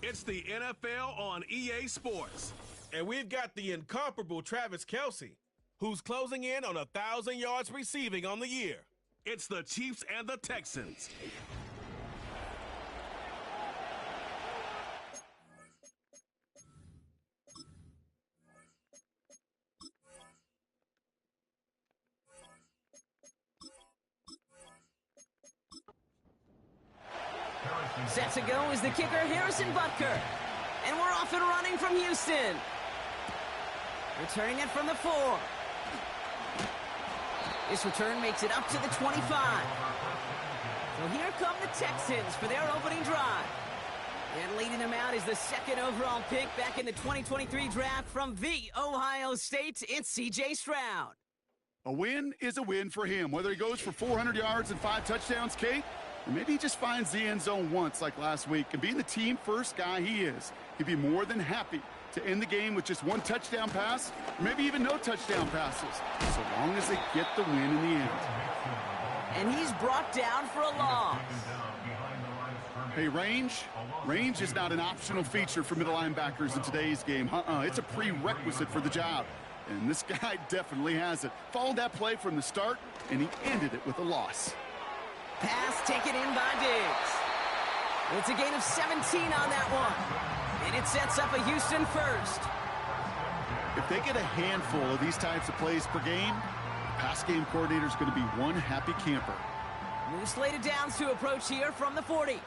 It's the NFL on EA Sports. And we've got the incomparable Travis Kelce, who's closing in on 1,000 yards receiving on the year. It's the Chiefs and the Texans. Set to go is the kicker, Harrison Butker. And we're off and running from Houston. Returning it from the 4. This return makes it up to the 25. So here come the Texans for their opening drive. And leading them out is the second overall pick back in the 2023 draft from the Ohio State. It's C.J. Stroud. A win is a win for him, whether he goes for 400 yards and 5 touchdowns, Kate, or maybe he just finds the end zone once like last week. And being the team-first guy he is, he'd be more than happy to end the game with just 1 touchdown pass, or maybe even no touchdown passes, so long as they get the win in the end. And he's brought down for a loss. Hey, range is not an optional feature for middle linebackers in today's game. It's a prerequisite for the job. And this guy definitely has it. Followed that play from the start, and he ended it with a loss. Pass taken in by Diggs. It's a gain of 17 on that one. And it sets up a Houston first. If they get a handful of these types of plays per game, the pass game coordinator is going to be one happy camper. New slated downs to approach here from the 40.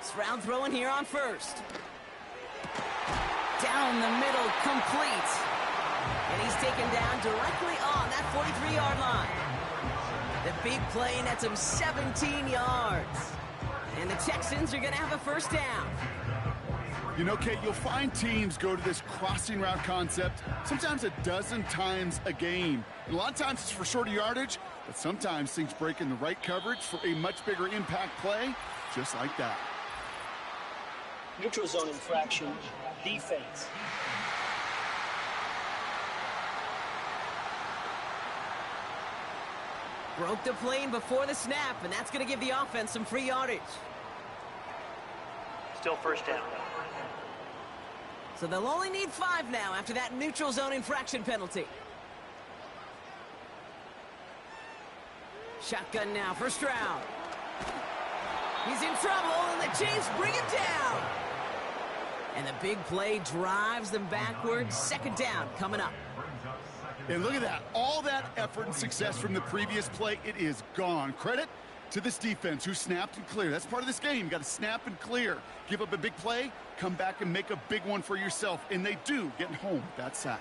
Stroud throwing here on first. Down the middle, complete. And he's taken down directly on that 43-yard line. The big play nets him 17 yards. And the Texans are going to have a first down. You know, Kate, you'll find teams go to this crossing route concept sometimes a dozen times a game. And a lot of times it's for shorter yardage, but sometimes things break in the right coverage for a much bigger impact play, just like that. Neutral zone infraction, defense. Broke the plane before the snap, and that's going to give the offense some free yardage. Still first down. So they'll only need 5 now after that neutral zone infraction penalty. Shotgun now for Stroud. He's in trouble, and the Chiefs bring him down. And the big play drives them backwards. Second down coming up. And look at that. All that effort and success from the previous play, it is gone. Credit to this defense who snapped and cleared. That's part of this game. You got to snap and clear. Give up a big play, come back and make a big one for yourself. And they do, getting home with that sack.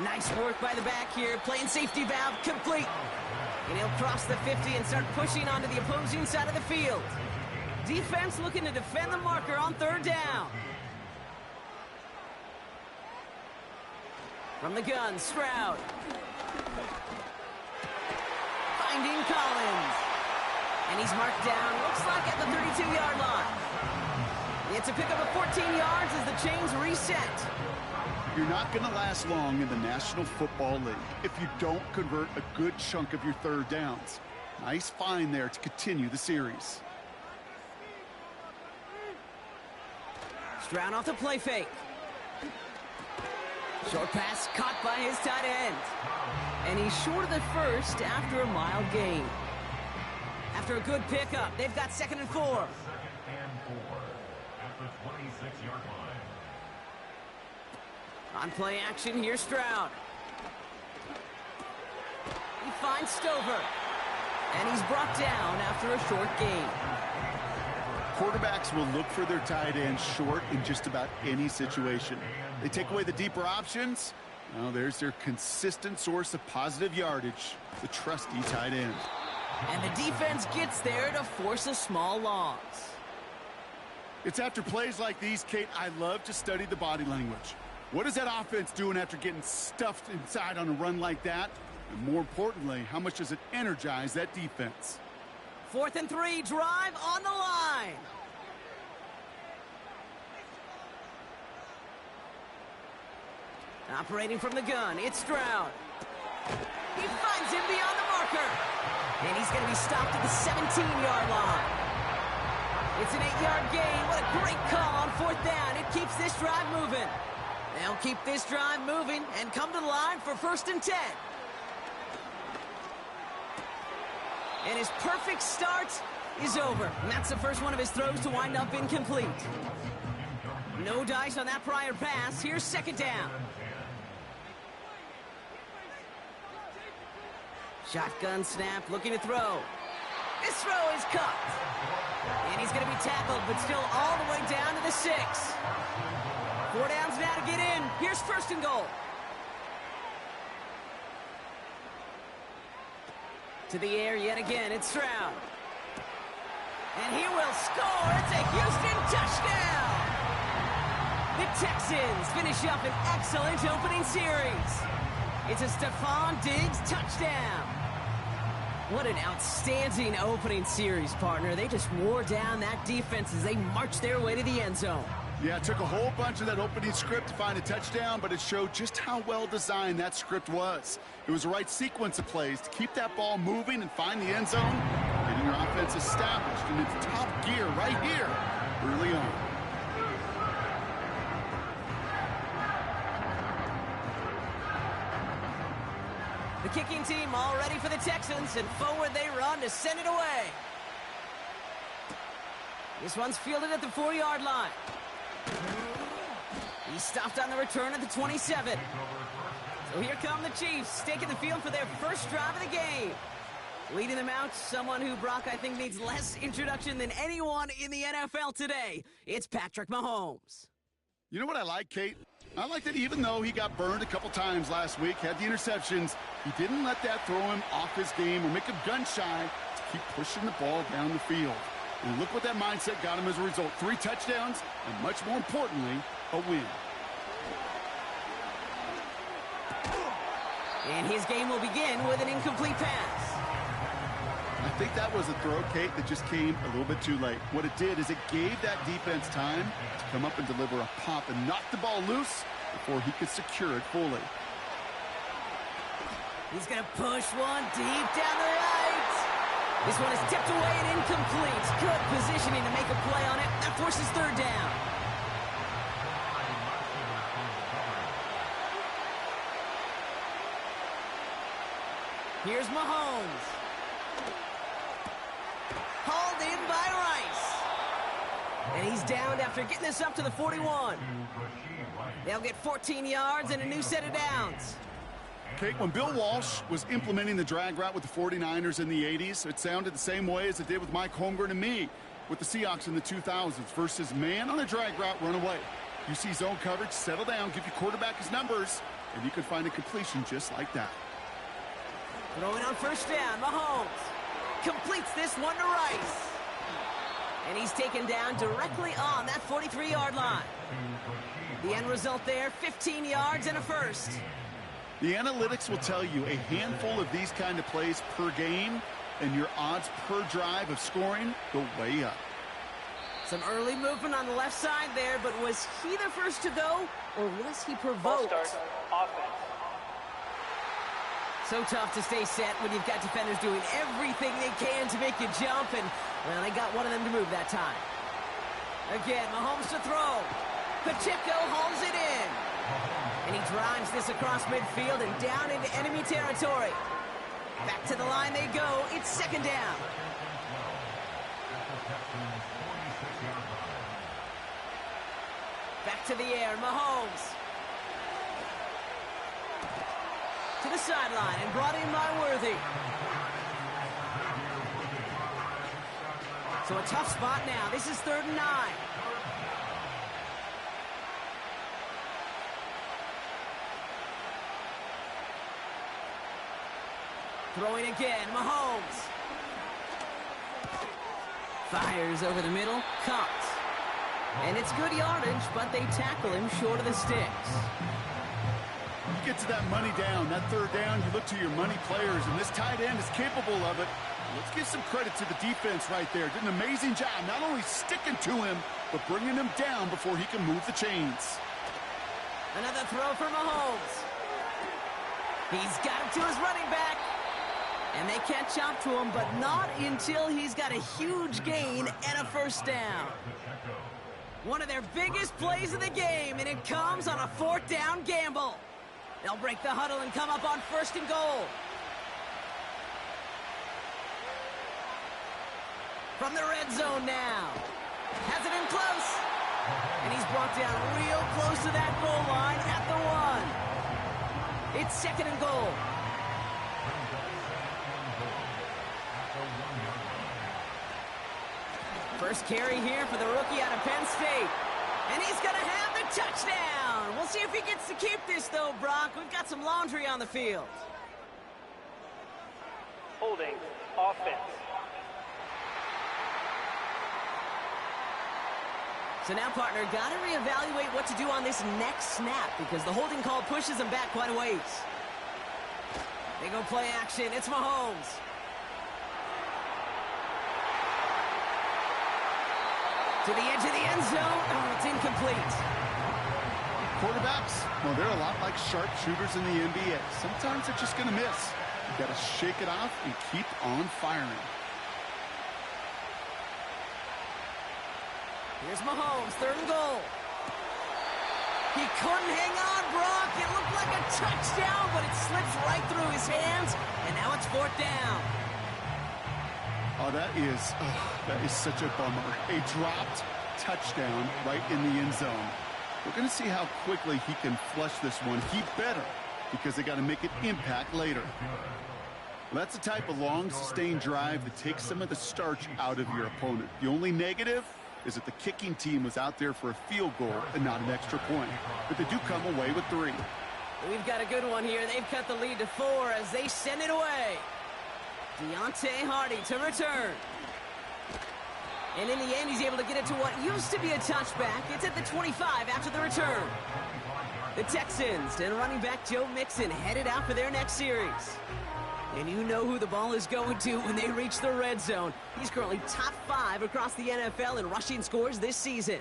Nice work by the back here. Playing safety valve complete. And he'll cross the 50 and start pushing onto the opposing side of the field. Defense looking to defend the marker on third down. From the gun, Stroud. Finding Collins. And he's marked down, looks like at the 32-yard line. It's a pickup of 14 yards as the chains reset. You're not going to last long in the National Football League if you don't convert a good chunk of your third downs. Nice find there to continue the series. Stroud off the play fake. Short pass caught by his tight end. And he's short of the first after a mild gain. After a good pickup, they've got 2nd and 4. 2nd and 4 at the 26-yard line. On play action, here's Stroud. He finds Stover. And he's brought down after a short gain. Quarterbacks will look for their tight end short in just about any situation. They take away the deeper options. Well, there's their consistent source of positive yardage, the trusty tight end. And the defense gets there to force a small loss. It's after plays like these, Kate, I love to study the body language. What is that offense doing after getting stuffed inside on a run like that? And more importantly, how much does it energize that defense? 4th and 3, drive on the line. Operating from the gun, it's Stroud. He finds him beyond the marker. And he's going to be stopped at the 17-yard line. It's an 8-yard gain. What a great call on 4th down. It keeps this drive moving. They'll keep this drive moving and come to the line for 1st and 10. And his perfect start is over. And that's the first one of his throws to wind up incomplete. No dice on that prior pass. Here's 2nd down. Shotgun snap, looking to throw. This throw is cut. And he's going to be tackled, but still all the way down to the 6. 4 downs now to get in. Here's 1st and goal. To the air yet again, it's Stroud. And he will score. It's a Houston touchdown. The Texans finish up an excellent opening series. It's a Stephon Diggs touchdown. What an outstanding opening series, partner. They just wore down that defense as they marched their way to the end zone. Yeah, it took a whole bunch of that opening script to find a touchdown, but it showed just how well designed that script was. It was the right sequence of plays to keep that ball moving and find the end zone, getting your offense established in its top gear right here early on. The kicking team all ready for the Texans, and forward they run to send it away. This one's fielded at the 4-yard line. He stopped on the return at the 27. So here come the Chiefs, taking the field for their first drive of the game. Leading them out, someone who, Brock, I think needs less introduction than anyone in the NFL today. It's Patrick Mahomes. You know what I like, Kate? I like that even though he got burned a couple times last week, had the interceptions, he didn't let that throw him off his game or make him gun-shy to keep pushing the ball down the field. And look what that mindset got him as a result. 3 touchdowns, and much more importantly, a win. And his game will begin with an incomplete pass. I think that was a throw, Kate, that just came a little bit too late. What it did is it gave that defense time to come up and deliver a pop and knock the ball loose before he could secure it fully. He's going to push one deep down the right. This one is tipped away and incomplete. Good positioning to make a play on it. That forces 3rd down. Here's Mahomes. Hauled in by Rice. And he's downed after getting this up to the 41. They'll get 14 yards and a new set of downs. Kate, when Bill Walsh was implementing the drag route with the 49ers in the 80s, it sounded the same way as it did with Mike Holmgren and me with the Seahawks in the 2000s versus man on a drag route, run away. You see zone coverage, settle down, give your quarterback his numbers, and you can find a completion just like that. Throwing on 1st down, Mahomes completes this one to Rice. And he's taken down directly on that 43-yard line. The end result there, 15 yards and a first. The analytics will tell you a handful of these kind of plays per game, and your odds per drive of scoring go way up. Some early movement on the left side there, but was he the first to go, or was he provoked? Offense. So tough to stay set when you've got defenders doing everything they can to make you jump, and, well, they got one of them to move that time. Again, Mahomes to throw. Pacheco hauls it in. And he drives this across midfield and down into enemy territory. Back to the line they go. It's 2nd down. Back to the air, Mahomes. To the sideline and brought in by Worthy. So a tough spot now. This is 3rd and 9. Throwing again, Mahomes. Fires over the middle, caught. And it's good yardage, but they tackle him short of the sticks. You get to that money down, that 3rd down, you look to your money players, and this tight end is capable of it. Let's give some credit to the defense right there. Did an amazing job, not only sticking to him, but bringing him down before he can move the chains. Another throw for Mahomes. He's got it to his running back. And they catch up to him, but not until he's got a huge gain and a first down. One of their biggest plays of the game, and it comes on a 4th down gamble. They'll break the huddle and come up on 1st and goal. From the red zone now. Has it in close. And he's brought down real close to that goal line at the 1. It's 2nd and goal. First carry here for the rookie out of Penn State. And he's going to have the touchdown. We'll see if he gets to keep this, though, Brock. We've got some laundry on the field. Holding offense. So now, partner, got to reevaluate what to do on this next snap because the holding call pushes him back quite a ways. They go play action. It's Mahomes. To the edge of the end zone. Oh, it's incomplete. Quarterbacks, well, they're a lot like sharpshooters in the NBA. Sometimes they're just going to miss. You got to shake it off and keep on firing. Here's Mahomes, 3rd and goal. He couldn't hang on, Brock. It looked like a touchdown, but it slips right through his hands, and now it's 4th down. Oh, that is such a bummer. A dropped touchdown right in the end zone. We're going to see how quickly he can flush this one. He better, because they got to make an impact later. Well, that's the type of long, sustained drive that takes some of the starch out of your opponent. The only negative is that the kicking team was out there for a field goal and not an extra point. But they do come away with 3. We've got a good one here. They've cut the lead to 4 as they send it away. Deontay Hardy to return. And in the end, he's able to get it to what used to be a touchback. It's at the 25 after the return. The Texans and running back Joe Mixon headed out for their next series. And you know who the ball is going to when they reach the red zone. He's currently top 5 across the NFL in rushing scores this season.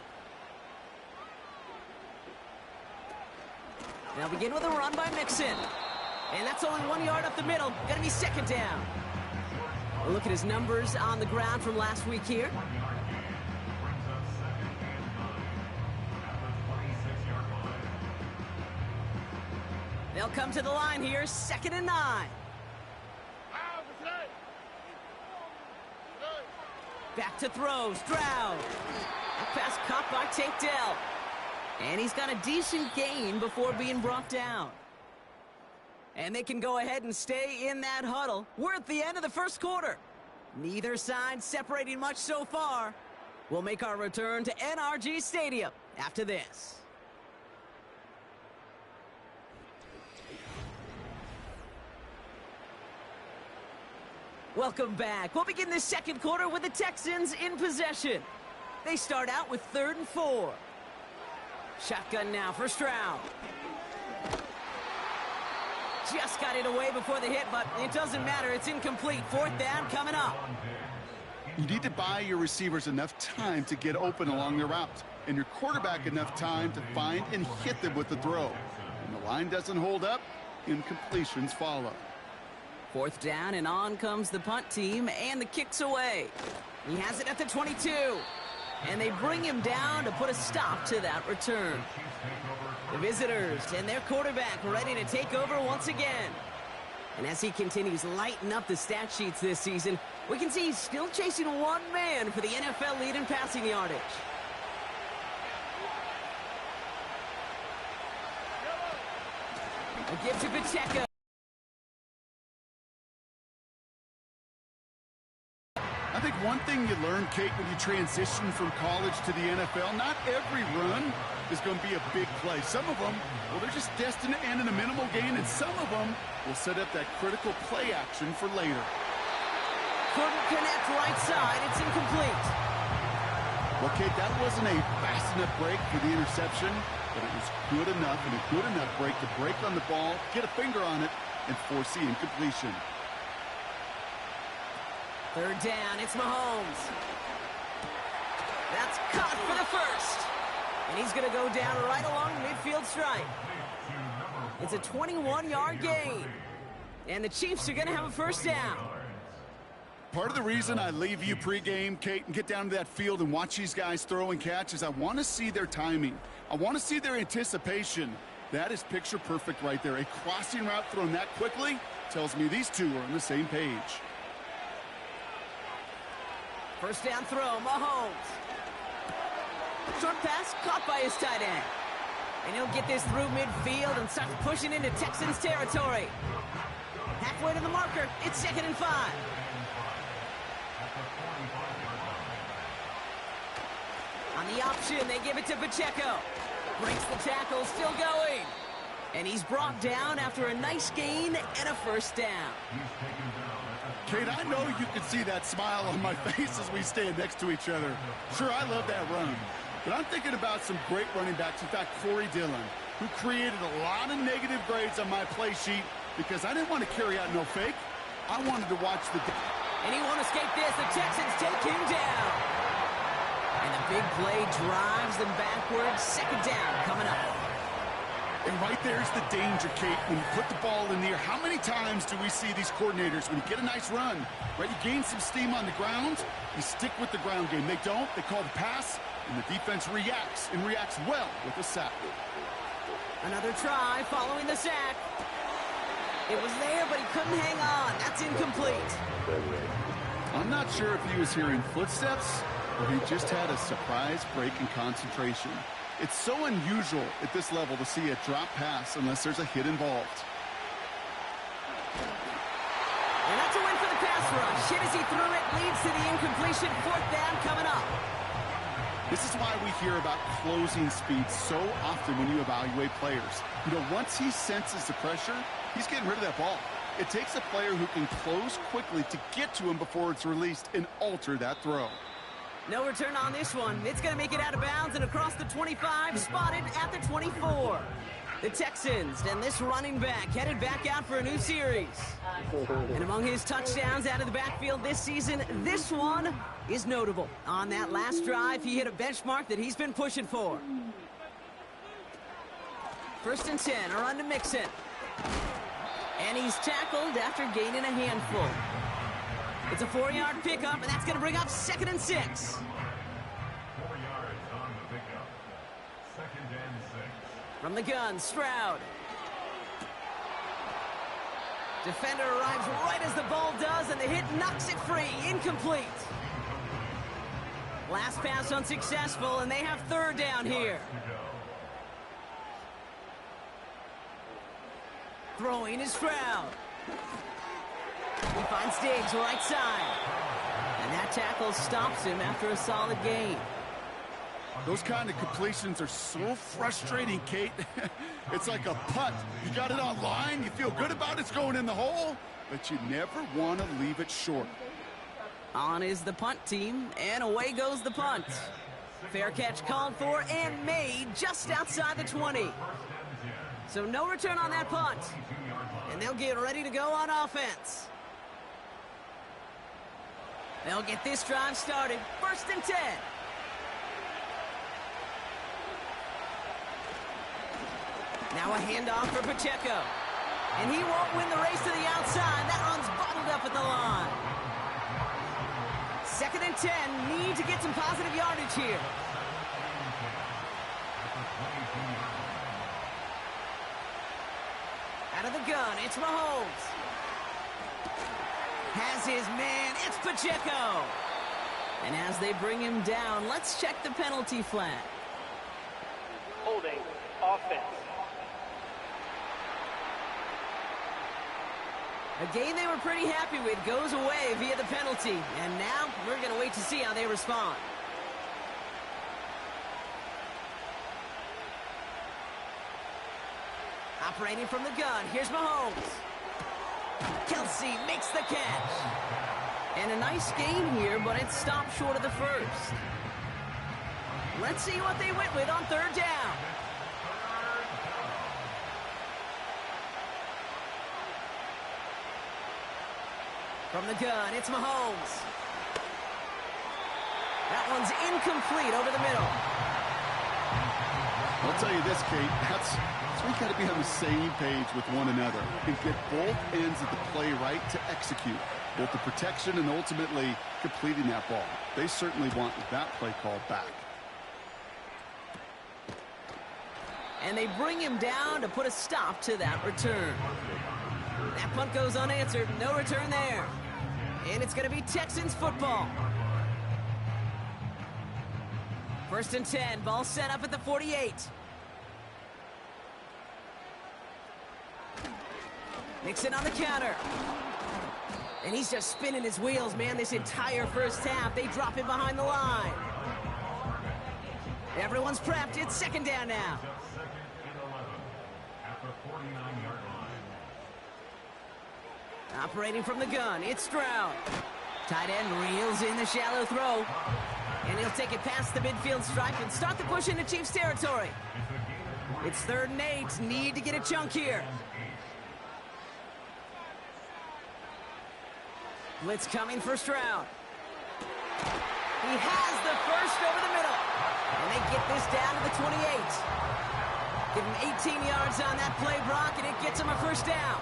They'll begin with a run by Mixon. And that's only 1 yard up the middle. Gonna be 2nd down. We'll look at his numbers on the ground from last week here. They'll come to the line here, 2nd and 9. Back to throw, Stroud. That pass caught by Tank Dell. And he's got a decent gain before being brought down. And they can go ahead and stay in that huddle. We're at the end of the first quarter. Neither side separating much so far. We'll make our return to NRG Stadium after this. Welcome back. We'll begin this second quarter with the Texans in possession. They start out with 3rd and 4. Shotgun now for Stroud. Just got it away before the hit, but it doesn't matter. It's incomplete. 4th down coming up. You need to buy your receivers enough time to get open along the route, and your quarterback enough time to find and hit them with the throw. When the line doesn't hold up, incompletions follow. 4th down, and on comes the punt team, and the kick's away. He has it at the 22, and they bring him down to put a stop to that return. The visitors and their quarterback ready to take over once again. And as he continues lighting up the stat sheets this season, we can see he's still chasing 1 man for the NFL lead in passing yardage. A give to Pacheco. I think one thing you learn, Kate, when you transition from college to the NFL, not every run is going to be a big play. Some of them, well, they're just destined to end in a minimal gain, and some of them will set up that critical play action for later. Couldn't connect right side. It's incomplete. Well, Kate, that wasn't a fast enough break for the interception, but it was good enough and a good enough break to break on the ball, get a finger on it, and force the incompletion. 3rd down, it's Mahomes. That's caught for the first. And he's going to go down right along the midfield stripe. It's a 21-yard gain. And the Chiefs are going to have a first down. Part of the reason I leave you pregame, Kate, and get down to that field and watch these guys throw and catch is I want to see their timing. I want to see their anticipation. That is picture perfect right there. A crossing route thrown that quickly tells me these two are on the same page. First down throw, Mahomes. Short pass caught by his tight end. And he'll get this through midfield and start pushing into Texans territory. Halfway to the marker, it's 2nd and 5. On the option, they give it to Pacheco. Breaks the tackle, still going. And he's brought down after a nice gain and a first down. Kate, I know you can see that smile on my face as we stand next to each other. Sure, I love that run. But I'm thinking about some great running backs. In fact, Corey Dillon, who created a lot of negative grades on my play sheet because I didn't want to carry out no fake. I wanted to watch the... And he won't escape this. The Texans take him down. And the big play drives them backwards. 2nd down coming up. And right there's the danger, Kate. When you put the ball in the air, how many times do we see these coordinators, when you get a nice run, right, you gain some steam on the ground, you stick with the ground game. They don't. They call the pass, and the defense reacts, and reacts well with a sack. Another try following the sack. It was there, but he couldn't hang on. That's incomplete. I'm not sure if he was hearing footsteps or he just had a surprise break in concentration. It's so unusual at this level to see a drop pass unless there's a hit involved. And that's a win for the pass rush. Hit as he threw it, leads to the incompletion. 4th down coming up. This is why we hear about closing speed so often when you evaluate players. You know, once he senses the pressure, he's getting rid of that ball. It takes a player who can close quickly to get to him before it's released and alter that throw. No return on this one. It's going to make it out of bounds and across the 25, spotted at the 24. The Texans and this running back headed back out for a new series. And among his touchdowns out of the backfield this season, this one is notable. On that last drive, he hit a benchmark that he's been pushing for. 1st and 10, a run to Mixon. And he's tackled after gaining a handful. It's a 4-yard pickup, and that's going to bring up 2nd and 6. 4 yards on the pickup. 2nd and 6. From the gun, Stroud. Defender arrives right as the ball does, and the hit knocks it free. Incomplete. Last pass unsuccessful, and they have 3rd down here. Throwing is Stroud. He finds Diggs right side. And that tackle stops him after a solid gain. Those kind of completions are so frustrating, Kate. It's like a putt. You got it on line, you feel good about it's going in the hole, but you never want to leave it short. On is the punt team, and away goes the punt. Fair catch called for and made just outside the 20. So no return on that punt. And they'll get ready to go on offense. They'll get this drive started. 1st and 10. Now a handoff for Pacheco. And he won't win the race to the outside. That run's bottled up at the line. 2nd and 10. Need to get some positive yardage here. Out of the gun, it's Mahomes. Has his man, it's Pacheco. And as they bring him down, let's check the penalty flag. Holding offense. A game they were pretty happy with goes away via the penalty. And now we're going to wait to see how they respond. Operating from the gun, here's Mahomes. Kelsey makes the catch. And a nice gain here, but it stopped short of the first. Let's see what they went with on 3rd down. From the gun, it's Mahomes. That one's incomplete over the middle. I'll tell you this, Kate, that's why you got to be on the same page with one another and get both ends of the play right to execute, both the protection and ultimately completing that ball. They certainly want that play called back. And they bring him down to put a stop to that return. That punt goes unanswered. No return there. And it's going to be Texans football. 1st and 10. Ball set up at the 48. Mixon on the counter. And he's just spinning his wheels, man, this entire first half. They drop him behind the line. Everyone's prepped. It's 2nd down now. Operating from the gun, it's Stroud. Tight end reels in the shallow throw. And he'll take it past the midfield stripe and start the push into Chiefs territory. It's 3rd and 8. Need to get a chunk here. Blitz coming for Stroud. He has the first over the middle. And they get this down to the 28. Give him 18 yards on that play, Brock, and it gets him a 1st down.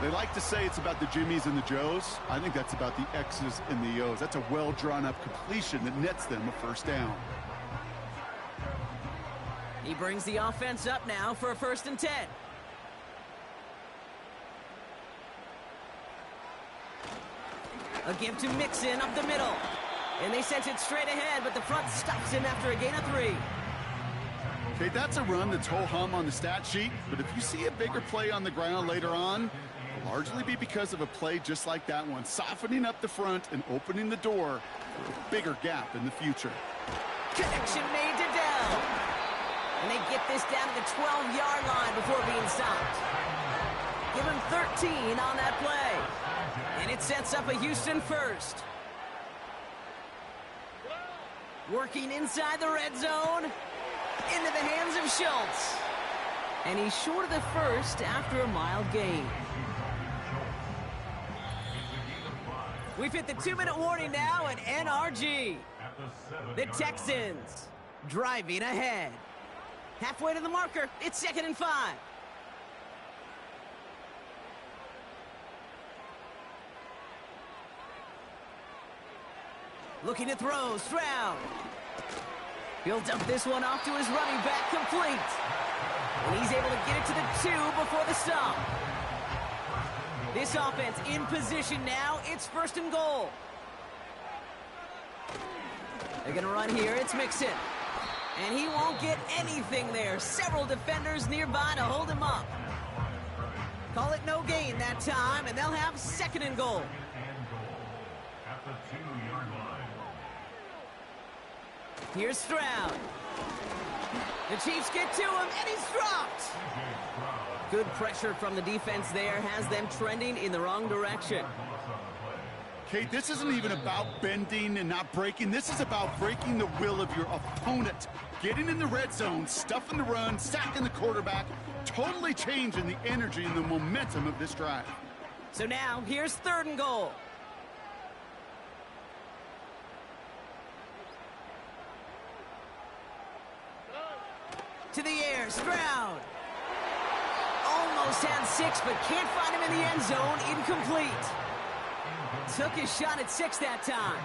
They like to say it's about the Jimmies and the Joes. I think that's about the X's and the O's. That's a well-drawn-up completion that nets them a 1st down. He brings the offense up now for a 1st and 10. A give to Mixon up the middle. And they sent it straight ahead, but the front stops him after a gain of 3. Okay, that's a run that's ho-hum on the stat sheet, but if you see a bigger play on the ground later on, it'll largely be because of a play just like that one, softening up the front and opening the door for a bigger gap in the future. Connection made to Dell. And they get this down to the 12-yard line before being stopped. Give him 13 on that play. And it sets up a Houston 1st. Working inside the red zone. Into the hands of Schultz. And he's short of the 1st after a mild gain. We've hit the 2-minute warning now at NRG. The Texans driving ahead. Halfway to the marker. It's 2nd and 5. Looking to throw. Stroud. He'll dump this one off to his running back, complete. And he's able to get it to the 2 before the stop. This offense in position now. It's 1st and goal. They're going to run here. It's Mixon. And he won't get anything there. Several defenders nearby to hold him up. Call it no gain that time, and they'll have 2nd and goal. At the 2-yard line. Here's Stroud. The Chiefs get to him, and he's dropped. Good pressure from the defense there has them trending in the wrong direction. Kate, this isn't even about bending and not breaking. This is about breaking the will of your opponent. Getting in the red zone, stuffing the run, sacking the quarterback, totally changing the energy and the momentum of this drive. So now, here's 3rd and goal. To the air, Stroud. Almost had 6, but can't find him in the end zone. Incomplete. Took his shot at 6 that time.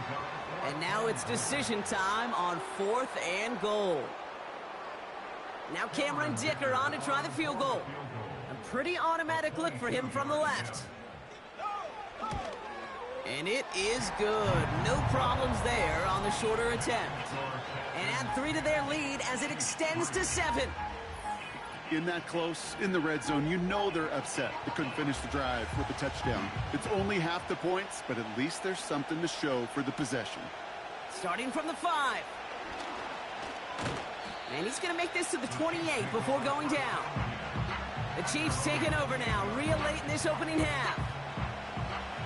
And now it's decision time on 4th and goal. Now Cameron Dicker on to try the field goal. A pretty automatic look for him from the left. And it is good. No problems there on the shorter attempt. And add 3 to their lead as it extends to 7. In that close, in the red zone, you know they're upset. They couldn't finish the drive with a touchdown. It's only half the points, but at least there's something to show for the possession. Starting from the 5. And he's going to make this to the 28 before going down. The Chiefs taking over now, real late in this opening half.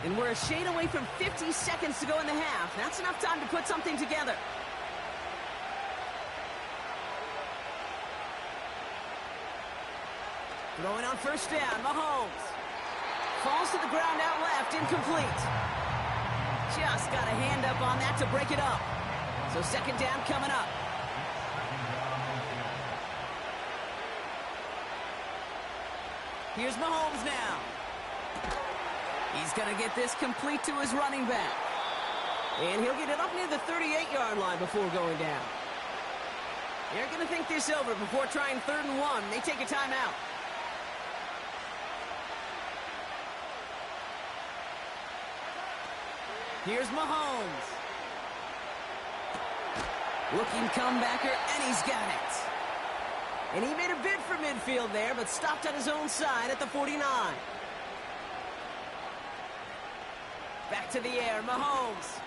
And we're a shade away from 50 seconds to go in the half. That's enough time to put something together. Throwing on 1st down, Mahomes. Falls to the ground out left, incomplete. Just got a hand up on that to break it up. So 2nd down coming up. Here's Mahomes now. He's going to get this complete to his running back. And he'll get it up near the 38-yard line before going down. They're going to think this over before trying 3rd and 1. They take a timeout. Here's Mahomes. Looking comebacker, and he's got it. And he made a bid for midfield there, but stopped on his own side at the 49. Back to the air, Mahomes.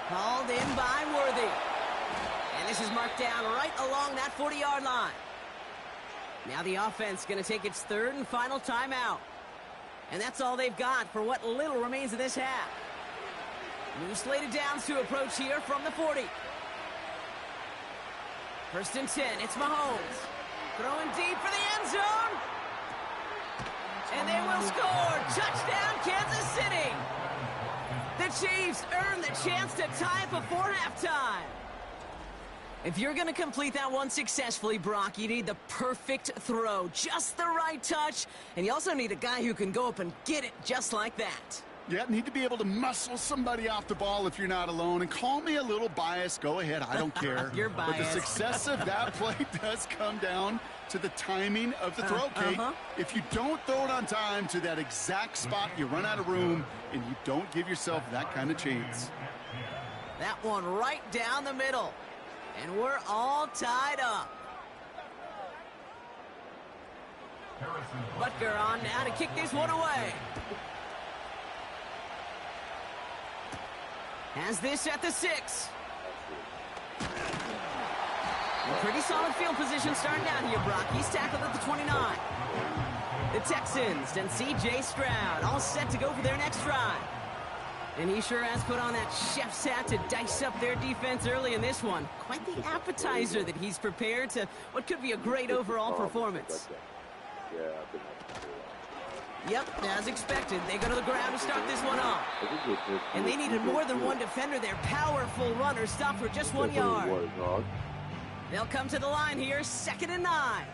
Called in by Worthy. And this is marked down right along that 40-yard line. Now the offense going to take its 3rd and final timeout. And that's all they've got for what little remains of this half. New slated downs to approach here from the 40. 1st and 10, it's Mahomes. Throwing deep for the end zone. And they will score. Touchdown, Kansas City. The Chiefs earn the chance to tie it before halftime. If you're going to complete that one successfully, Brock, you need the perfect throw. Just the right touch. And you also need a guy who can go up and get it just like that. Yeah, need to be able to muscle somebody off the ball if you're not alone. And call me a little biased. Go ahead. I don't care. You're biased. But the success of that play does come down to the timing of the throw, Kate. If you don't throw it on time to that exact spot, you run out of room, and you don't give yourself that kind of chance. That one right down the middle. And we're all tied up. Butker on now to kick this one away. Has this at the 6. A pretty solid field position starting out here, Brock. He's tackled at the 29. The Texans and C.J. Stroud all set to go for their next drive. And he sure has put on that chef's hat to dice up their defense early in this one. Quite the appetizer that he's prepared to what could be a great overall performance. Yep, as expected, they go to the ground to start this one off. And they needed more than one defender. Their powerful runner stopped for just 1 yard. They'll come to the line here, 2nd and 9.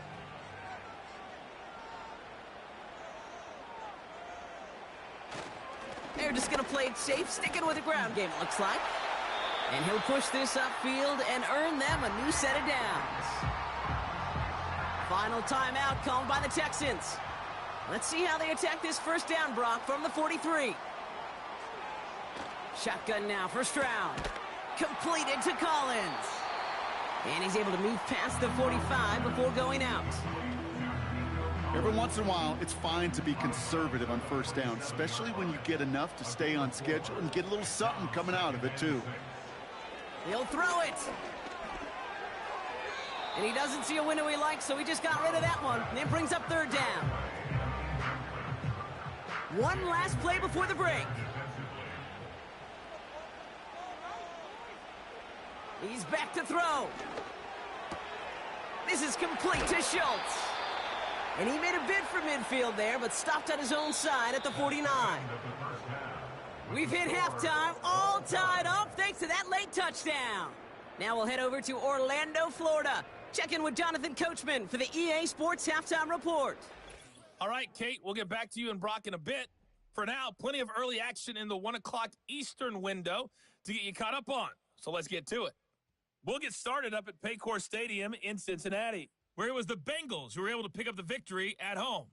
They're just going to play it safe, sticking with the ground game, it looks like. And he'll push this upfield and earn them a new set of downs. Final timeout called by the Texans. Let's see how they attack this first down, Brock, from the 43. Shotgun now for Stroud. Completed to Collins. And he's able to move past the 45 before going out. Every once in a while, it's fine to be conservative on first down, especially when you get enough to stay on schedule and get a little something coming out of it, too. He'll throw it. And he doesn't see a window he likes, so he just got rid of that one. And it brings up 3rd down. One last play before the break. He's back to throw. This is complete to Schultz. And he made a bid for midfield there, but stopped on his own side at the 49. We've hit halftime, all tied up thanks to that late touchdown. Now we'll head over to Orlando, Florida. Check in with Jonathan Coachman for the EA Sports Halftime Report. All right, Kate, we'll get back to you and Brock in a bit. For now, plenty of early action in the 1 o'clock Eastern window to get you caught up on. So let's get to it. We'll get started up at Paycor Stadium in Cincinnati, where it was the Bengals who were able to pick up the victory at home.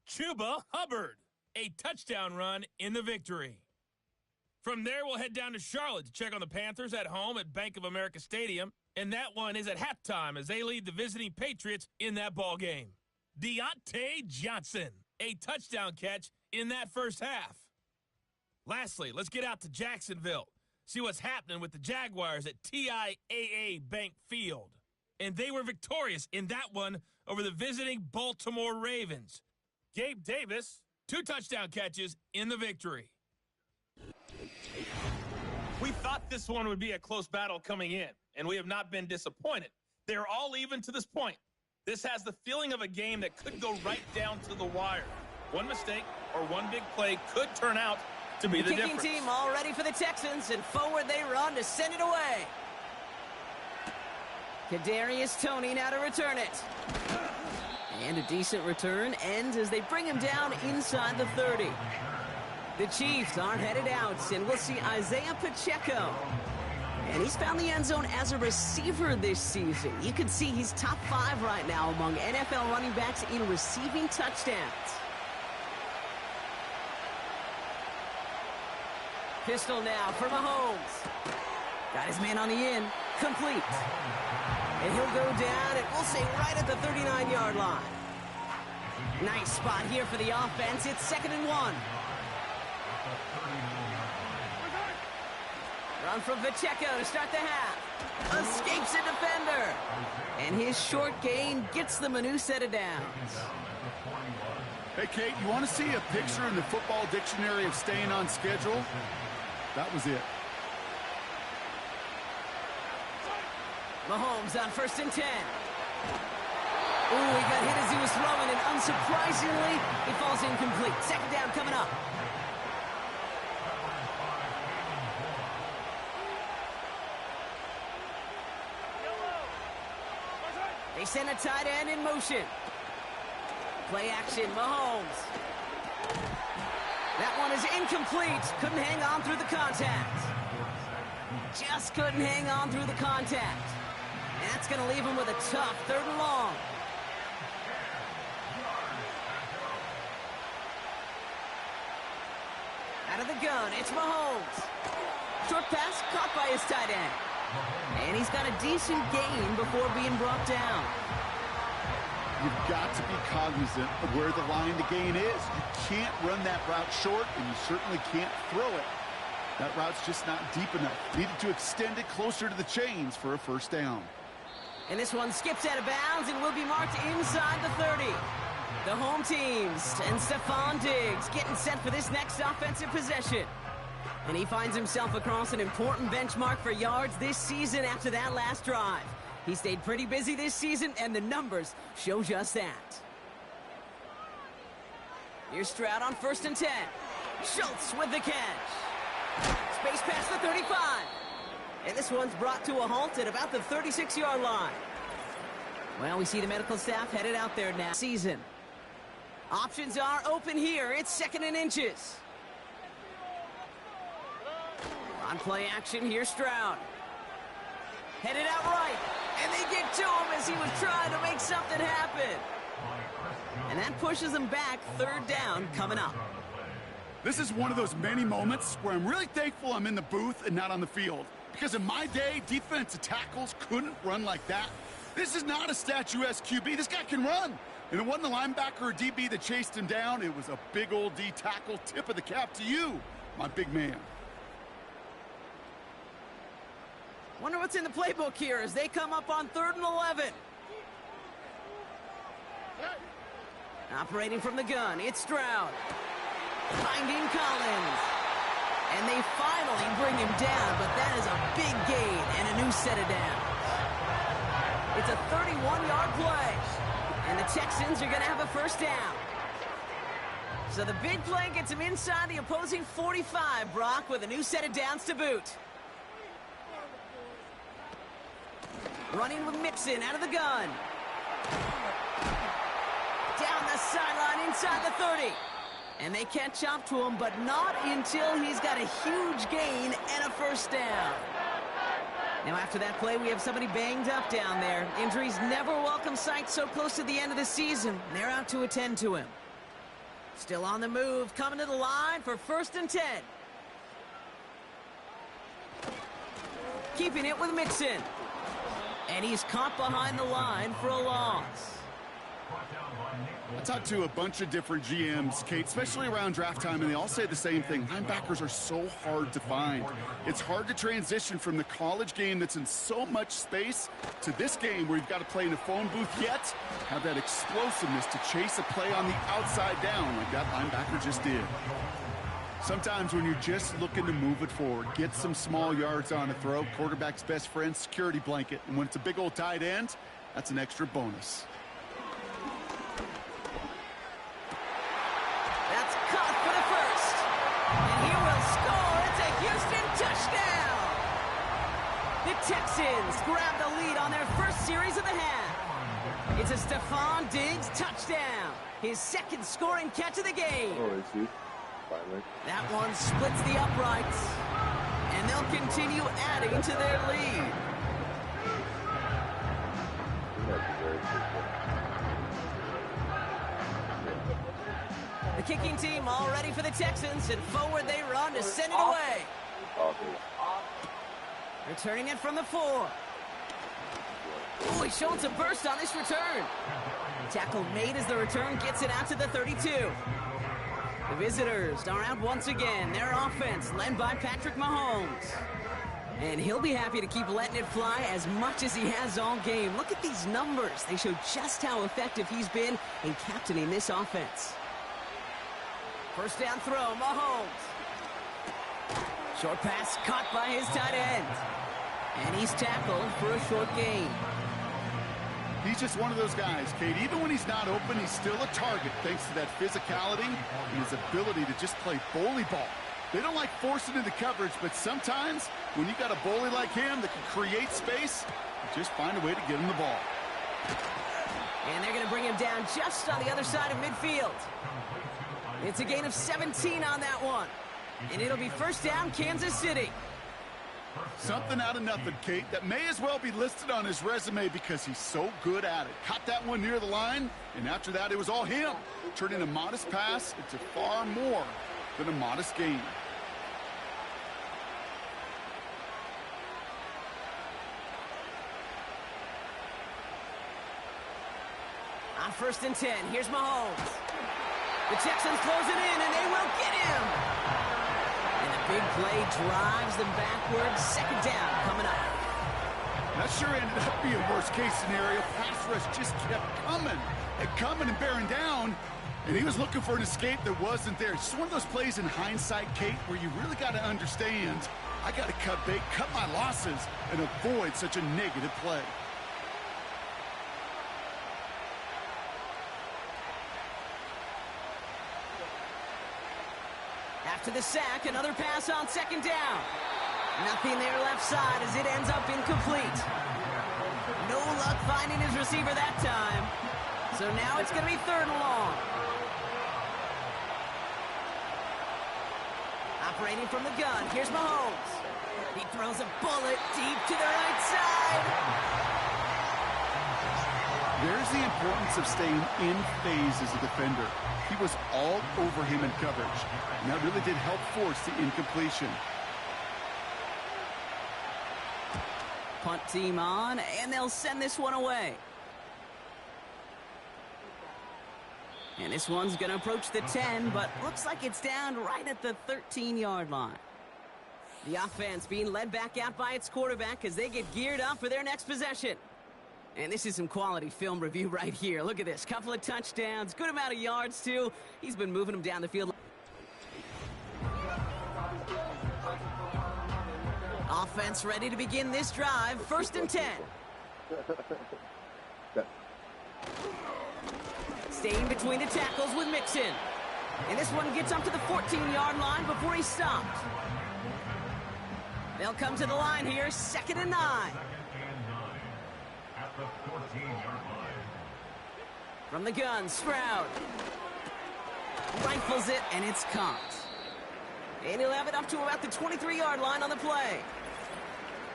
Chuba Hubbard, a touchdown run in the victory. From there, we'll head down to Charlotte to check on the Panthers at home at Bank of America Stadium, and that one is at halftime as they lead the visiting Patriots in that ball game. Deontay Johnson, a touchdown catch in that first half. Lastly, let's get out to Jacksonville, see what's happening with the Jaguars at TIAA Bank Field. And they were victorious in that one over the visiting Baltimore Ravens. Gabe Davis, 2 touchdown catches in the victory. We thought this one would be a close battle coming in, and we have not been disappointed. They're all even to this point. This has the feeling of a game that could go right down to the wire. One mistake or one big play could turn out to be the difference. Kicking team all ready for the Texans, and forward they run to send it away. Kadarius Toney now to return it. And a decent return ends as they bring him down inside the 30. The Chiefs are headed out, and we'll see Isaiah Pacheco. And he's found the end zone as a receiver this season. You can see he's top 5 right now among NFL running backs in receiving touchdowns. Pistol now for Mahomes. Got his man on the in. Complete. And he'll go down, and we'll say right at the 39-yard line. Nice spot here for the offense. It's 2nd and 1. Run from Pacheco to start the half. Escapes a defender. And his short gain gets them a new set of downs. Hey, Kate, you want to see a picture in the football dictionary of staying on schedule? That was it. Mahomes on 1st and 10. Ooh, he got hit as he was throwing, and unsurprisingly, he falls incomplete. 2nd down coming up. They send a tight end in motion. Play action, Mahomes. That one is incomplete. Couldn't hang on through the contact. Just couldn't hang on through the contact. And that's going to leave him with a tough 3rd and long. Out of the gun, it's Mahomes. Short pass caught by his tight end. And he's got a decent gain before being brought down. You've got to be cognizant of where the line to gain is. You can't run that route short, and you certainly can't throw it. That route's just not deep enough. Needed to extend it closer to the chains for a 1st down. And this one skips out of bounds and will be marked inside the 30. The home teams and Stephon Diggs getting set for this next offensive possession. And he finds himself across an important benchmark for yards this season after that last drive. He stayed pretty busy this season, and the numbers show just that. Here's Stroud on 1st and 10. Schultz with the catch. Space past the 35. And this one's brought to a halt at about the 36-yard line. Well, we see the medical staff headed out there now. Season. Options are open here. It's 2nd and inches. On play action, here's Stroud. Headed out right. And they get to him as he was trying to make something happen. And that pushes him back. 3rd down coming up. This is one of those many moments where I'm really thankful I'm in the booth and not on the field. Because in my day, defensive tackles couldn't run like that. This is not a statuesque QB. This guy can run. And it wasn't the linebacker or DB that chased him down. It was a big old D tackle. Tip of the cap to you, my big man. Wonder what's in the playbook here as they come up on 3rd and 11. Operating from the gun, it's Stroud. Finding Collins. And they finally bring him down, but that is a big gain and a new set of downs. It's a 31-yard play. And the Texans are going to have a 1st down. So the big play gets him inside the opposing 45, Brock, with a new set of downs to boot. Running with Mixon out of the gun. Down the sideline inside the 30. And they catch up to him, but not until he's got a huge gain and a 1st down. Now after that play, we have somebody banged up down there. Injuries never welcome sight so close to the end of the season. They're out to attend to him. Still on the move, coming to the line for 1st and 10. Keeping it with Mixon. And he's caught behind the line for a loss. I talked to a bunch of different GMs, Kate, especially around draft time, and they all say the same thing. Linebackers are so hard to find. It's hard to transition from the college game that's in so much space to this game where you've got to play in a phone booth, yet have that explosiveness to chase a play on the outside down like that linebacker just did. Sometimes when you're just looking to move it forward, get some small yards on a throw, quarterback's best friend, security blanket. And when it's a big old tight end, that's an extra bonus. That's caught for the 1st. And he will score. It's a Houston touchdown. The Texans grab the lead on their 1st series of the half. It's It's a Stephon Diggs touchdown. His second scoring catch of the game. Oh, I see. Finally. That one splits the uprights. And they'll continue adding to their lead. The kicking team all ready for the Texans, and forward they run to send it away. Returning it from the 4. Oh, he's showing some burst on this return. Tackle made as the return gets it out to the 32. The visitors are out once again. Their offense led by Patrick Mahomes. And he'll be happy to keep letting it fly as much as he has all game. Look at these numbers. They show just how effective he's been in captaining this offense. First down throw, Mahomes. Short pass caught by his tight end. And he's tackled for a short gain. He's just one of those guys, Kate. Even when he's not open, he's still a target thanks to that physicality and his ability to just play bully ball. They don't like forcing into coverage, but sometimes when you got a bully like him that can create space, you just find a way to get him the ball. And they're going to bring him down just on the other side of midfield. It's a gain of 17 on that one. And it'll be first down, Kansas City. Something out of nothing, Kate, that may as well be listed on his resume because he's so good at it. Caught that one near the line, and after that, it was all him. Turning a modest pass into far more than a modest gain. On 1st and 10, here's Mahomes. The Texans close it in, and they will get him. And the big play drives them backwards. Second down coming up. That sure ended up being worst-case scenario. Pass rush just kept coming and bearing down. And he was looking for an escape that wasn't there. It's just one of those plays in hindsight, Kate, where you really got to understand, I got to cut bait, cut my losses, and avoid such a negative play. After the sack, another pass on second down. Nothing there left side as it ends up incomplete. No luck finding his receiver that time. So now it's going to be 3rd and long. Operating from the gun, here's Mahomes. He throws a bullet deep to the right side. There's the importance of staying in phase as a defender. He was all over him in coverage, and that really did help force the incompletion. Punt team on, and they'll send this one away. And this one's going to approach the 10, but looks like it's down right at the 13-yard line. The offense being led back out by its quarterback as they get geared up for their next possession. And this is some quality film review right here. Look at this. Couple of touchdowns. Good amount of yards, too. He's been moving them down the field. Offense ready to begin this drive. 1st and 10. Staying between the tackles with Mixon. And this one gets up to the 14-yard line before he's stopped. They'll come to the line here. 2nd and 9. The 14-yard line. From the gun, Stroud. Rifles it, and it's caught. And he'll have it up to about the 23-yard line on the play.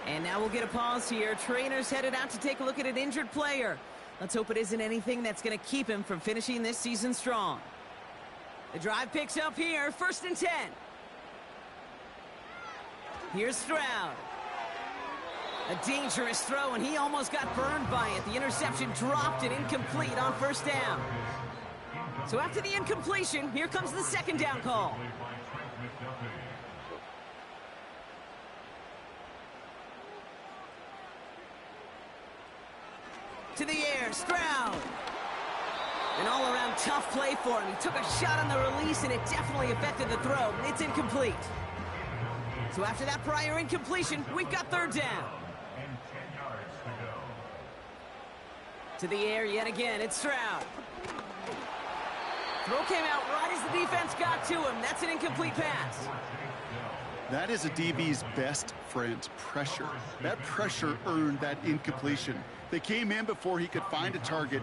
And now we'll get a pause here. Trainers headed out to take a look at an injured player. Let's hope it isn't anything that's going to keep him from finishing this season strong. The drive picks up here. 1st and 10. Here's Stroud. A dangerous throw, and he almost got burned by it. The interception dropped it incomplete on 1st down. So after the incompletion, here comes the 2nd down call. To the air, Stroud. An all-around tough play for him. He took a shot on the release, and it definitely affected the throw. It's incomplete. So after that prior incompletion, we've got 3rd down. To the air yet again, it's Stroud. Throw came out right as the defense got to him. That's an incomplete pass. That is a DB's best friend, pressure. That pressure earned that incompletion. They came in before he could find a target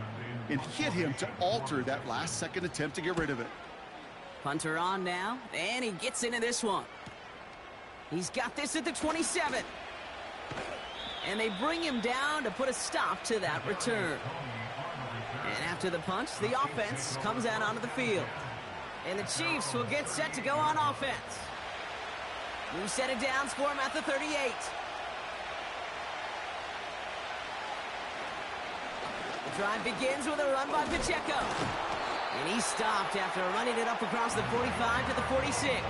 and hit him to alter that last-second attempt to get rid of it. Punter on now, and he gets into this one. He's got this at the 27. And they bring him down to put a stop to that return. And after the punch, the offense comes out onto the field. And the Chiefs will get set to go on offense. New set of downs for him at the 38. The drive begins with a run by Pacheco. And he stopped after running it up across the 45 to the 46.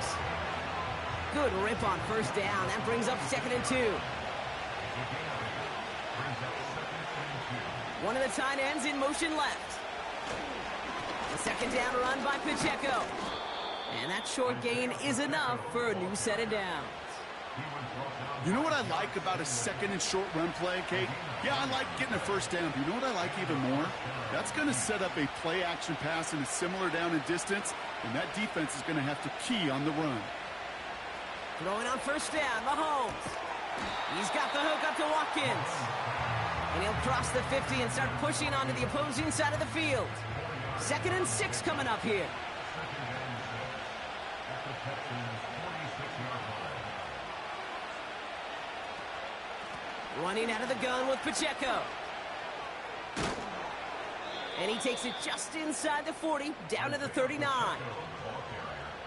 Good rip on first down. That brings up 2nd and 2. One of the tight ends in motion left. The second down run by Pacheco. And that short gain is enough for a new set of downs. You know what I like about a second and short run play, Kate? Yeah, I like getting a first down. But you know what I like even more? That's going to set up a play-action pass in a similar down and distance, and that defense is going to have to key on the run. Throwing on first down, Mahomes. He's got the hook up to Watkins. And he'll cross the 50 and start pushing onto the opposing side of the field. 2nd and 6 coming up here. Running out of the gun with Pacheco. And he takes it just inside the 40, down to the 39.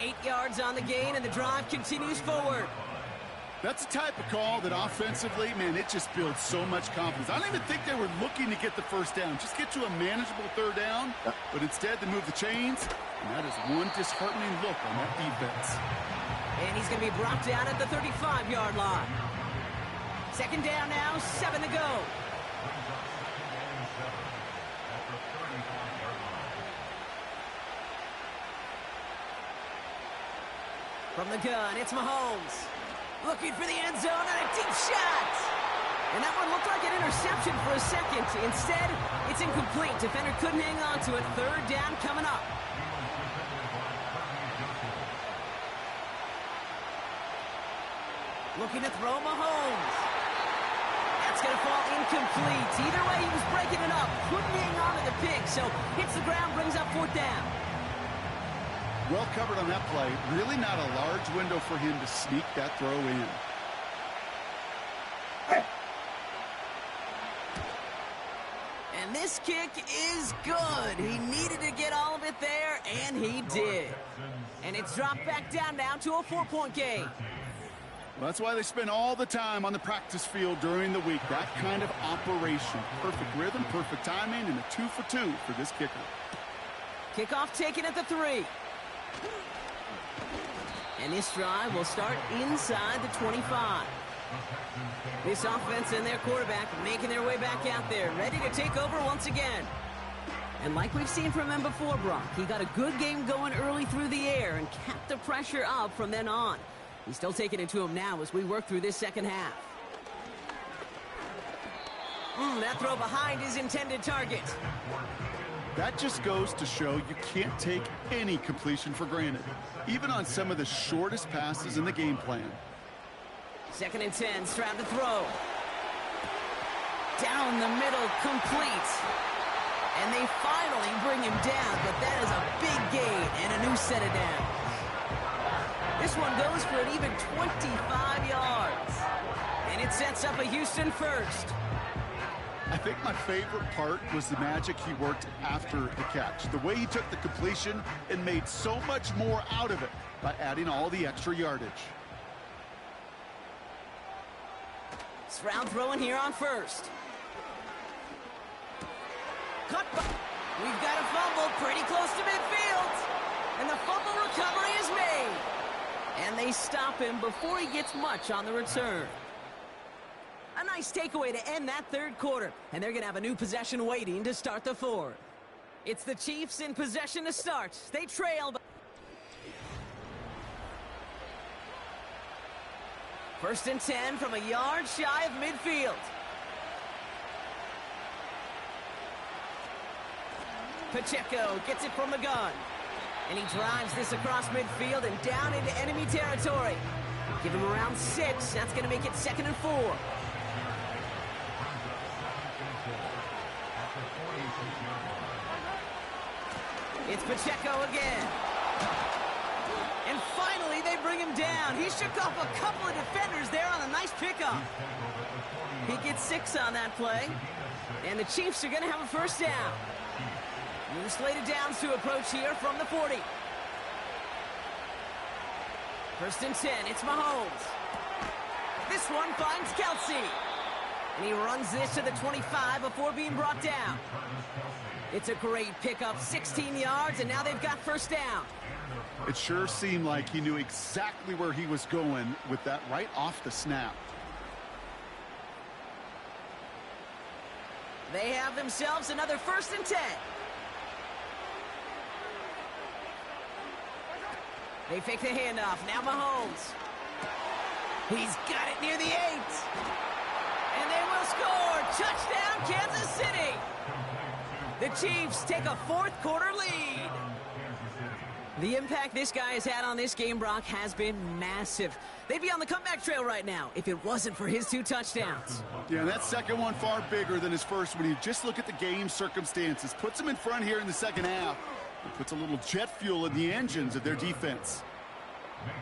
8 yards on the gain, and the drive continues forward. That's the type of call that offensively, man, it just builds so much confidence. I don't even think they were looking to get the first down. Just get to a manageable third down, but instead they move the chains, and that is one disheartening look on that defense. And he's going to be brought down at the 35-yard line. 2nd down now, 7 to go. From the gun, it's Mahomes. Looking for the end zone and a deep shot. And that one looked like an interception for a second. Instead, it's incomplete. Defender couldn't hang on to it. 3rd down coming up. Looking to throw Mahomes. That's going to fall incomplete. Either way, he was breaking it up. Couldn't hang on to the pick, so hits the ground, brings up 4th down. Well covered on that play. Really not a large window for him to sneak that throw in. And this kick is good. He needed to get all of it there, and he did. And it's dropped back down now to a 4-point game. Well, that's why they spend all the time on the practice field during the week. That kind of operation. Perfect rhythm, perfect timing, and a 2 for 2 for this kicker. Kickoff taken at the 3. And this drive will start inside the 25. This offense and their quarterback making their way back out there, ready to take over once again. And like we've seen from him before, Brock, he got a good game going early through the air and kept the pressure up from then on. He's still taking it to him now as we work through this second half. That throw behind his intended target. That just goes to show you can't take any completion for granted, even on some of the shortest passes in the game plan. 2nd and 10, Stroud to throw. Down the middle, complete. And they finally bring him down, but that is a big gain and a new set of downs. This one goes for an even 25 yards. And it sets up a Houston first. I think my favorite part was the magic he worked after the catch. The way he took the completion and made so much more out of it by adding all the extra yardage. Stroud throwing here on first. Cut. We've got a fumble pretty close to midfield. And the fumble recovery is made. And they stop him before he gets much on the return. A nice takeaway to end that 3rd quarter. And they're going to have a new possession waiting to start the 4th. It's the Chiefs in possession to start. They trail. 1st and 10 from a yard shy of midfield. Pacheco gets it from the gun. And he drives this across midfield and down into enemy territory. Give him around 6. That's going to make it 2nd and 4. It's Pacheco again. And finally, they bring him down. He shook off a couple of defenders there on a nice pickup. He gets 6 on that play. And the Chiefs are going to have a first down. New slated downs to approach here from the 40. 1st and 10, it's Mahomes. This one finds Kelsey. And he runs this to the 25 before being brought down. It's a great pickup, 16 yards, and now they've got first down. It sure seemed like he knew exactly where he was going with that right off the snap. They have themselves another 1st and 10. They fake the handoff. Now Mahomes. He's got it near the 8. And they will score. Touchdown, Kansas City. The Chiefs take a 4th quarter lead. The impact this guy has had on this game, Brock, has been massive. They'd be on the comeback trail right now if it wasn't for his 2 touchdowns. Yeah, and that second one far bigger than his first when you just look at the game circumstances. Puts him in front here in the second half. It puts a little jet fuel in the engines of their defense.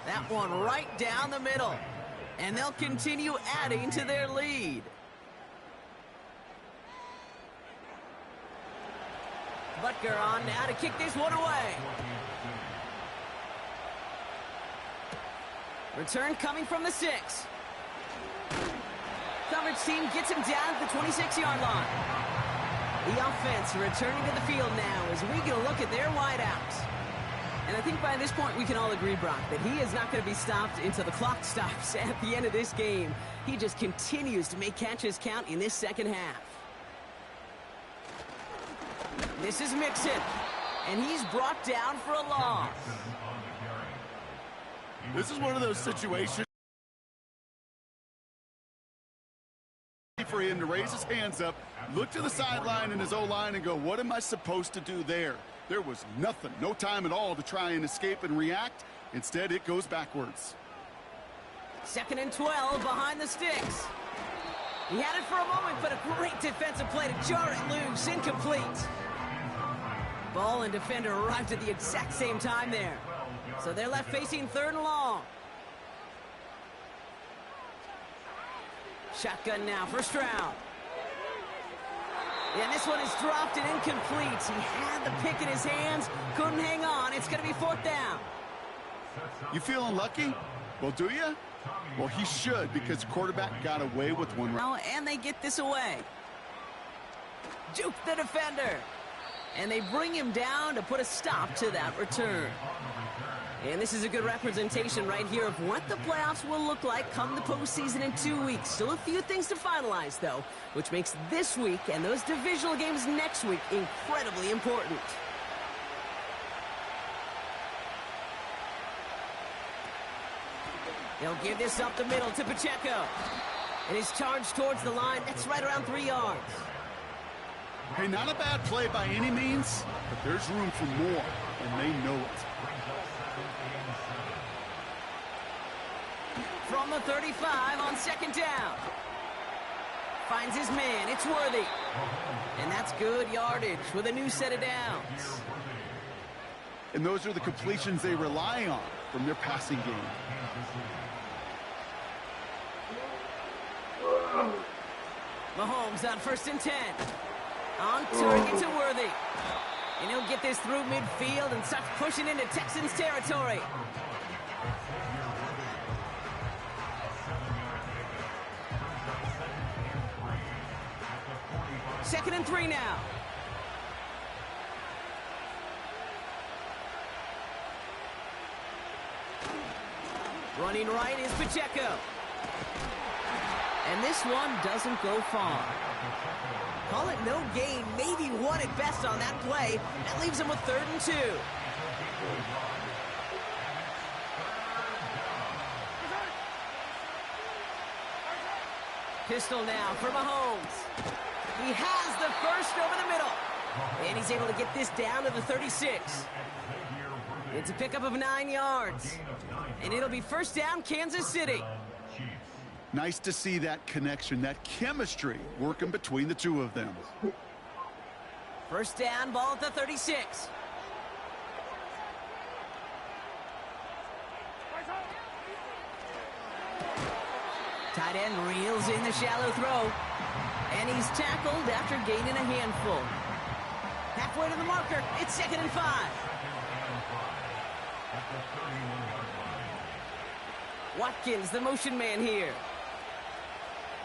That one right down the middle. And they'll continue adding to their lead. Butker on now to kick this one away. Return coming from the 6. Coverage team gets him down at the 26-yard line. The offense returning to the field now as we get a look at their wideouts. And I think by this point we can all agree, Brock, that he is not going to be stopped until the clock stops at the end of this game. He just continues to make catches count in this second half. This is Mixon, and he's brought down for a loss. This is one of those situations for him to raise his hands up, look to the sideline in his O-line and go, what am I supposed to do there? There was nothing, no time at all to try and escape and react. Instead, it goes backwards. 2nd and 12 behind the sticks. He had it for a moment, but a great defensive play to jar it loose, incomplete. Ball and defender arrived at the exact same time there. So they're left facing 3rd and long. Shotgun now, first round. And this one is dropped and incomplete. He had the pick in his hands, couldn't hang on. It's going to be 4th down. You feeling lucky? Well, do you? Well, he should, because the quarterback got away with one. And they get this away. Juke the defender. And they bring him down to put a stop to that return. And this is a good representation right here of what the playoffs will look like come the postseason in 2 weeks. Still a few things to finalize, though, which makes this week and those divisional games next week incredibly important. They'll give this up the middle to Pacheco. And his charge towards the line, that's right around 3 yards. Hey, not a bad play by any means, but there's room for more, and they know it. From the 35 on 2nd down. Finds his man, it's Worthy. And that's good yardage with a new set of downs. And those are the completions they rely on from their passing game. Mahomes on 1st and 10. On target to Worthy. And he'll get this through midfield and start pushing into Texans territory. Second and 3 now. Running right is Pacheco. And this one doesn't go far. Call it no gain, maybe 1 at best on that play. That leaves him with 3rd and 2. Pistol now for Mahomes. He has the first over the middle. And he's able to get this down to the 36. It's a pickup of 9 yards. And it'll be first down, Kansas City. Nice to see that connection, that chemistry working between the two of them. First down, ball at the 36. Tight end reels in the shallow throw. And he's tackled after gaining a handful. Halfway to the marker, it's 2nd and 5. Watkins, the motion man here.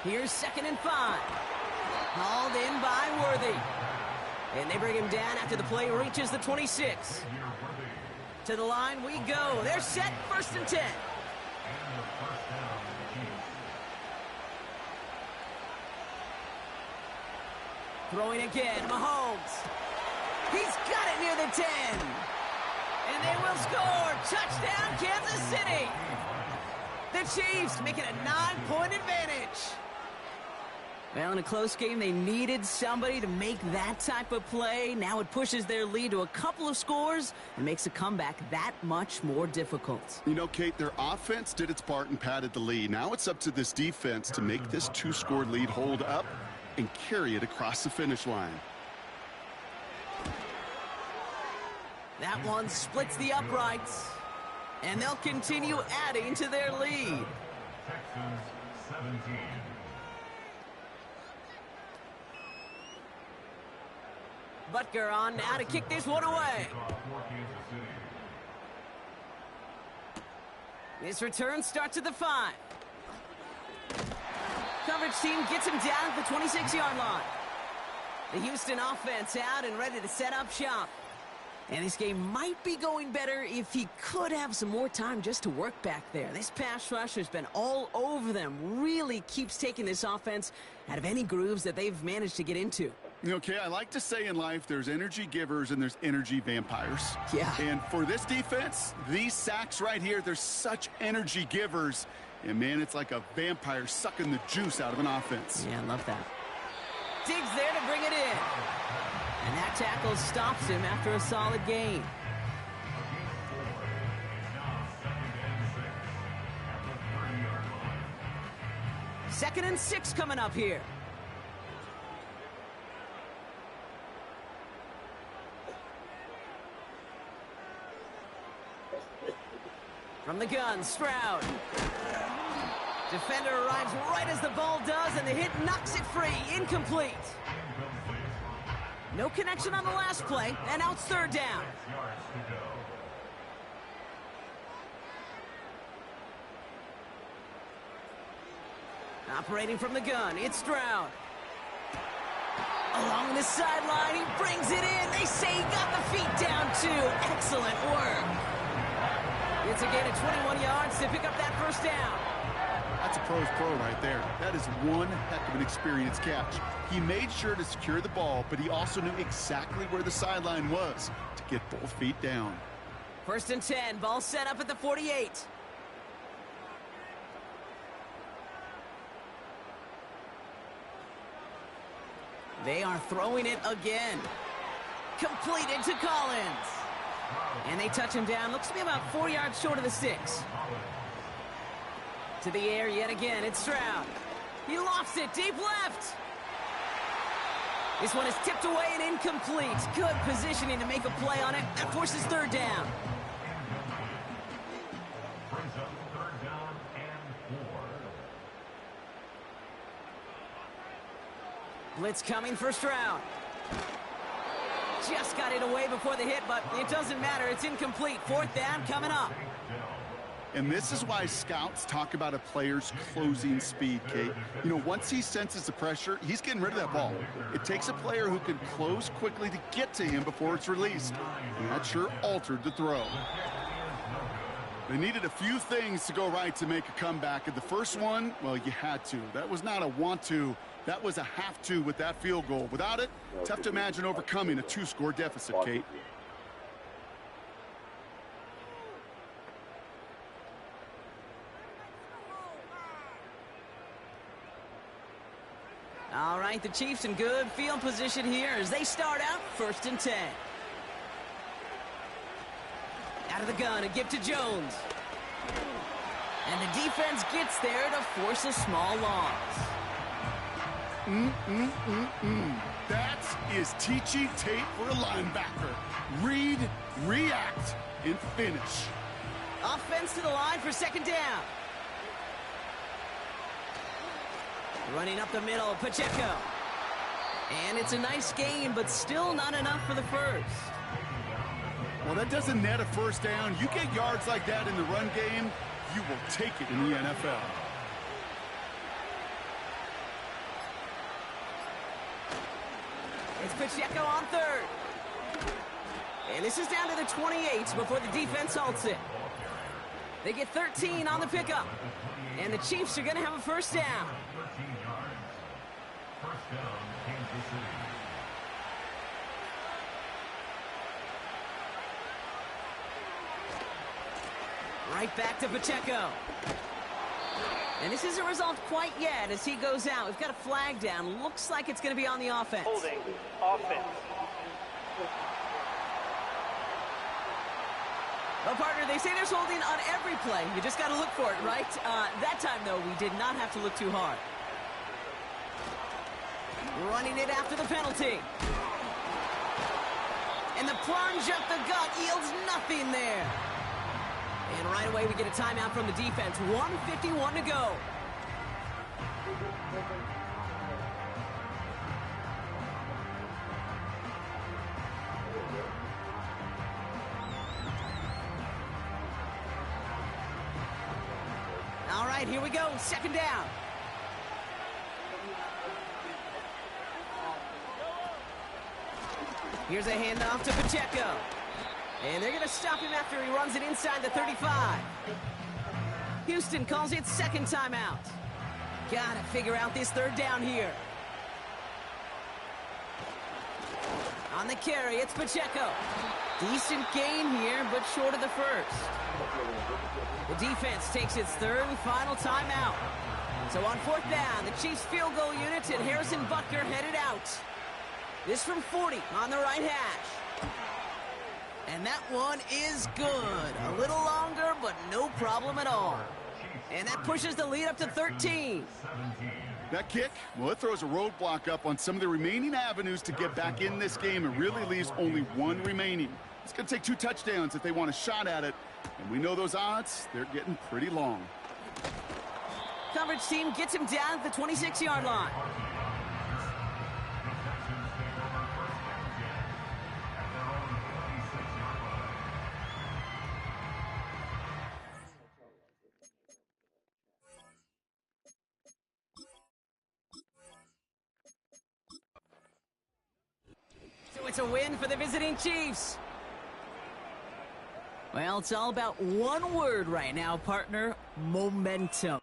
Here's 2nd and 5. Hauled in by Worthy. And they bring him down after the play reaches the 26. To the line we go. They're set, 1st and 10. Throwing again, Mahomes. He's got it near the 10. And they will score. Touchdown, Kansas City. The Chiefs making a 9-point advantage. Well, in a close game, they needed somebody to make that type of play. Now it pushes their lead to a couple of scores and makes a comeback that much more difficult. You know, Kate, their offense did its part and padded the lead. Now it's up to this defense to make this 2-score lead hold up and carry it across the finish line. That one splits the uprights, and they'll continue adding to their lead. Texans 17. Butker on now to kick this one away. This return starts at the 5. Coverage team gets him down at the 26-yard line. The Houston offense out and ready to set up shop. And this game might be going better if he could have some more time just to work back there. This pass rush has been all over them. Really keeps taking this offense out of any grooves that they've managed to get into. Okay, I like to say in life there's energy givers and there's energy vampires. Yeah. And for this defense, these sacks right here, they're such energy givers. And, man, it's like a vampire sucking the juice out of an offense. Yeah, I love that. Diggs there to bring it in. And that tackle stops him after a solid gain. Second and 6 coming up here. From the gun, Stroud. Defender arrives right as the ball does, and the hit knocks it free. Incomplete. No connection on the last play, and now it's 3rd down. Operating from the gun, it's Stroud. Along the sideline, he brings it in. They say he got the feet down, too. Excellent work. It's a gain of 21 yards to pick up that 1st down. That's a pro's pro right there. That is one heck of an experienced catch. He made sure to secure the ball, but he also knew exactly where the sideline was to get both feet down. 1st and 10, ball set up at the 48. They are throwing it again. Completed to Collins. And they touch him down. Looks to be about 4 yards short of the 6. To the air yet again. It's Stroud. He lofts it deep left. This one is tipped away and incomplete. Good positioning to make a play on it. That forces 3rd down. Brings up 3rd down and 4. Blitz coming for Stroud. Just got it away before the hit, but it doesn't matter. It's incomplete. 4th down coming up. And this is why scouts talk about a player's closing speed, Kate. You know, once he senses the pressure, he's getting rid of that ball. It takes a player who can close quickly to get to him before it's released. And that sure altered the throw. They needed a few things to go right to make a comeback. And the first one, well, you had to. That was not a want to. That was a have to with that field goal. Without it, tough to imagine overcoming a 2-score deficit, Kate. All right, the Chiefs in good field position here as they start out 1st and 10. Out of the gun, a give to Jones. And the defense gets there to force a small loss. That is teachy tape for a linebacker. Read, react, and finish. Offense to the line for second down. Running up the middle, Pacheco. And it's a nice gain, but still not enough for the first. Well, that doesn't net a first down. You get yards like that in the run game, you will take it in the NFL. It's Pacheco on third. And this is down to the 28 before the defense halts it. They get 13 on the pickup. And the Chiefs are going to have a first down. 13 yards. First down, Kansas City. Right back to Pacheco. And this isn't resolved quite yet as he goes out. We've got a flag down. Looks like it's going to be on the offense. Holding. Offense. Well, partner, they say there's holding on every play. You just got to look for it, right? That time, though, we did not have to look too hard. Running it after the penalty. And the plunge up the gut yields nothing there. And right away, we get a timeout from the defense. 1:51 to go. All right, here we go. Second down. Here's a handoff to Pacheco. And they're going to stop him after he runs it inside the 35. Houston calls it second timeout. Got to figure out this third down here. On the carry, it's Pacheco. Decent gain here, but short of the first. The defense takes its third and final timeout. So on fourth down, the Chiefs field goal unit and Harrison Butker headed out. This from 40 on the right hash. And that one is good. A little longer, but no problem at all. And that pushes the lead up to 13. That kick, well, it throws a roadblock up on some of the remaining avenues to get back in this game and really leaves only one remaining. It's going to take 2 touchdowns if they want a shot at it. And we know those odds, they're getting pretty long. Coverage team gets him down at the 26-yard line. So it's a win for the visiting Chiefs. Well, it's all about one word right now, partner: momentum.